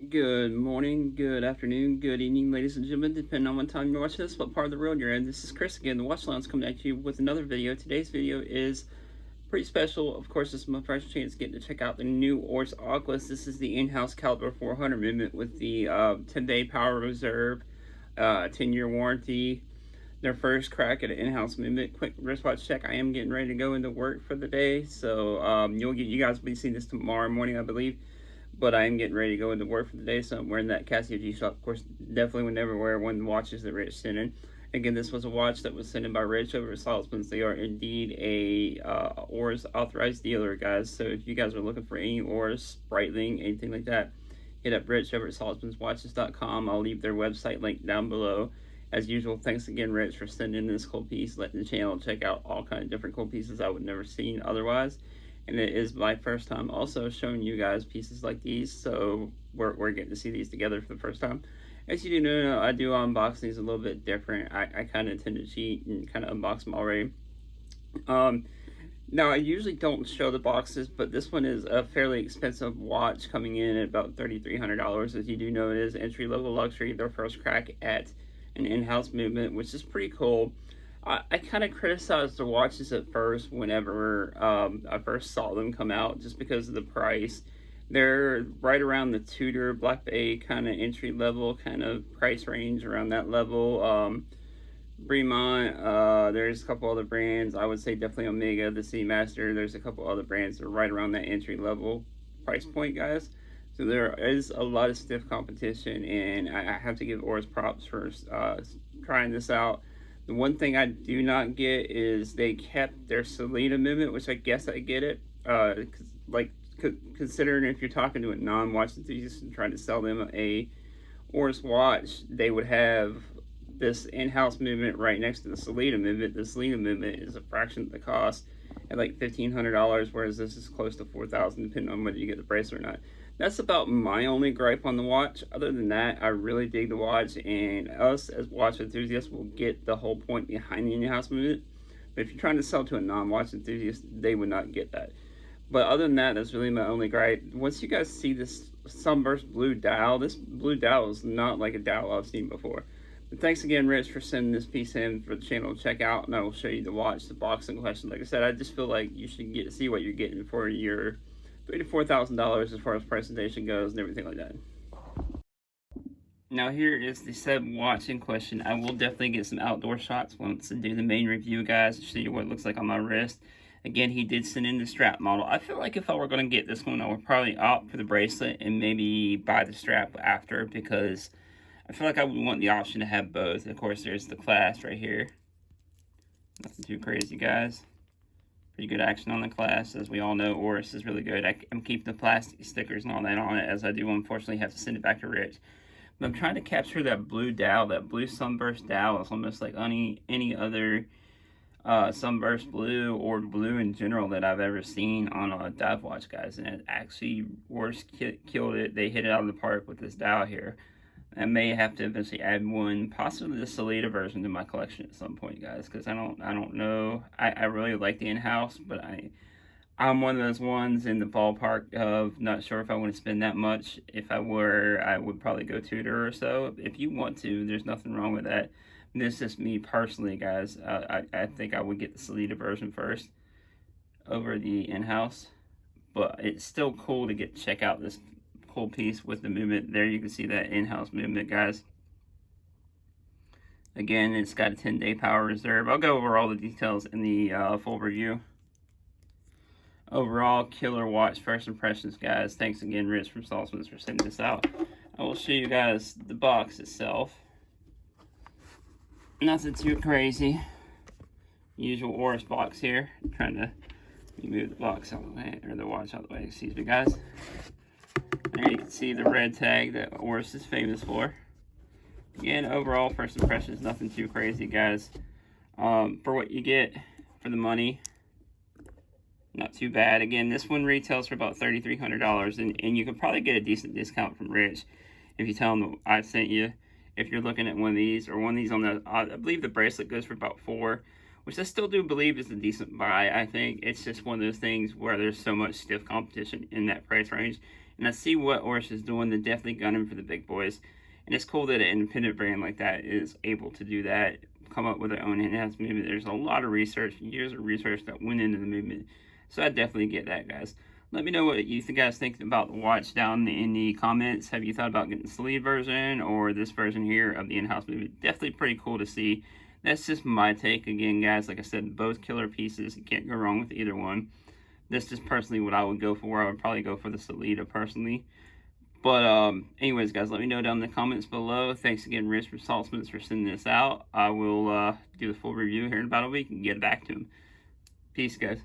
Good morning, good afternoon, good evening, ladies and gentlemen, depending on what time you're watching this, what part of the world you're in. This is Chris again, the Watch Lounge, coming at you with another video. Today's video is pretty special. Of course, this is my first chance getting to check out the new Oris Aquis. This is the in-house caliber 400 movement with the 10-day power reserve, 10-year warranty. Their first crack at an in-house movement. Quick wristwatch check. I am getting ready to go into work for the day, so you guys will be seeing this tomorrow morning, I believe. But I am getting ready to go into work for the day, so I'm wearing that Casio G-Shock. Of course, definitely would never wear one of the watches that Rich sent in. Again, this was a watch that was sent in by Rich over at Saltzman's. They are indeed a Oris authorized dealer, guys. So if you guys are looking for any Oris, Breitling, anything like that, hit up Rich over at saltzmanswatches.com. I'll leave their website link down below. As usual, thanks again, Rich, for sending in this cool piece, letting the channel check out all kind of different cool pieces I would never seen otherwise. And it is my first time also showing you guys pieces like these, so we're getting to see these together for the first time. As you do know, I do unbox these a little bit different. I kind of tend to cheat and kind of unbox them already. Now, I usually don't show the boxes, but this one is a fairly expensive watch, coming in at about $3,300. As you do know, it is entry-level luxury, their first crack at an in-house movement, which is pretty cool. I kind of criticized the watches at first whenever I first saw them come out, just because of the price. They're right around the Tudor Black Bay kind of entry level kind of price range, around that level. Bremont, there's a couple other brands. I would say definitely Omega, the Seamaster. There's a couple other brands that are right around that entry level price point, guys. So there is a lot of stiff competition, and I have to give Oris props for trying this out. The one thing I do not get is they kept their Selena movement, which I guess I get it. Considering if you're talking to a non-watch enthusiast and trying to sell them a Oris watch, they would have this in-house movement right next to the Selena movement. The Selena movement is a fraction of the cost at like $1,500, whereas this is close to $4,000, depending on whether you get the bracelet or not. That's about my only gripe on the watch. Other than that, I really dig the watch, and us as watch enthusiasts will get the whole point behind the in-house movement. But if you're trying to sell to a non-watch enthusiast, they would not get that. But other than that, that's really my only gripe. Once you guys see this sunburst blue dial, this blue dial is not like a dial I've seen before. But thanks again, Rich, for sending this piece in for the channel to check out, and I will show you the watch, the box in question. Like I said, I just feel like you should get to see what you're getting for your $3,000 to $4,000 as far as presentation goes and everything like that. Now here is the said watch in question. I will definitely get some outdoor shots once I do the main review, guys, to show you what it looks like on my wrist. Again, he did send in the strap model. I feel like if I were going to get this one, I would probably opt for the bracelet and maybe buy the strap after, because I feel like I would want the option to have both. Of course, there's the clasp right here. Nothing too crazy, guys. Pretty good action on the clasp. As we all know, Oris is really good. I'm keeping the plastic stickers and all that on it, as I do unfortunately have to send it back to Rich. But I'm trying to capture that blue dial, that blue sunburst dial. It's almost like any other sunburst blue or blue in general that I've ever seen on a dive watch, guys. And it actually, Oris killed it. They hit it out of the park with this dial here. I may have to eventually add one, possibly the Selena version, to my collection at some point, guys, because I don't know. I really like the in-house, but I'm one of those ones in the ballpark of not sure if I want to spend that much. If I were, I would probably go Tudor or so. If you want to, there's nothing wrong with that. This is just me personally, guys. I think I would get the Selena version first over the in-house, but it's still cool to check out this cool piece with the movement. There you can see that in-house movement, guys. Again, it's got a 10-day power reserve. I'll go over all the details in the full review. Overall, killer watch, first impressions, guys. Thanks again, Rich from Saltzman's, for sending this out. I will show you guys the box itself. Nothing too crazy. Usual Oris box here. I'm trying to move the box out of the way, or the watch out of the way, excuse me, guys. There you can see the red tag that Oris is famous for. Again, overall, first impressions, nothing too crazy, guys. For what you get for the money, not too bad. Again, this one retails for about $3,300, and you can probably get a decent discount from Rich if you tell him I sent you. If you're looking at one of these, or one of these on the, I believe the bracelet goes for about $4, which I still do believe is a decent buy. I think it's just one of those things where there's so much stiff competition in that price range. And I see what Oris is doing. They're definitely gunning for the big boys. And it's cool that an independent brand like that is able to do that, come up with their own in-house movement. There's a lot of research, years of research that went into the movement. So I definitely get that, guys. Let me know what you guys think about the watch down in the comments. Have you thought about getting the sleeve version or this version here of the in-house movement? Definitely pretty cool to see. That's just my take. Again, guys, like I said, both killer pieces. You can't go wrong with either one. That's just personally what I would go for. I would probably go for the Salida personally. But anyways, guys, let me know down in the comments below. Thanks again, Rich from Saltzman's, for sending this out. I will do the full review here in about a week and get back to him. Peace, guys.